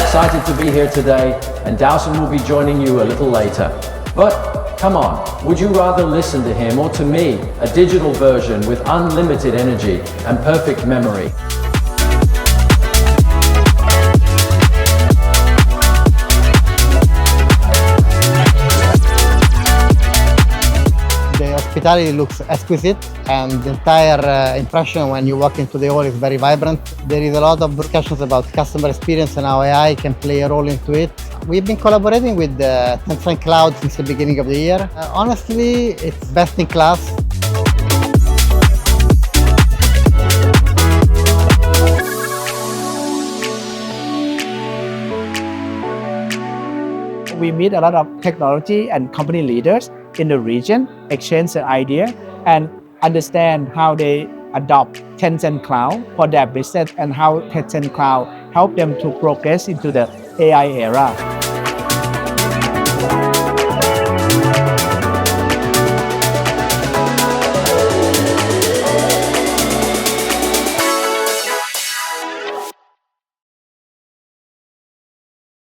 excited to be here today, and Dowson will be joining you a little later. But come on, would you rather listen to him or to me, a digital version with unlimited energy and perfect memory? The hospitality looks exquisite, and the entire impression when you walk into the hall is very vibrant. There is a lot of discussions about customer experience and how AI can play a role into it. We've been collaborating with Tencent Cloud since the beginning of the year. Honestly, it's best in class. We meet a lot of technology and company leaders in the region, exchange their idea, and understand how they adopt Tencent Cloud for their business and how Tencent Cloud help them to progress into the AI era.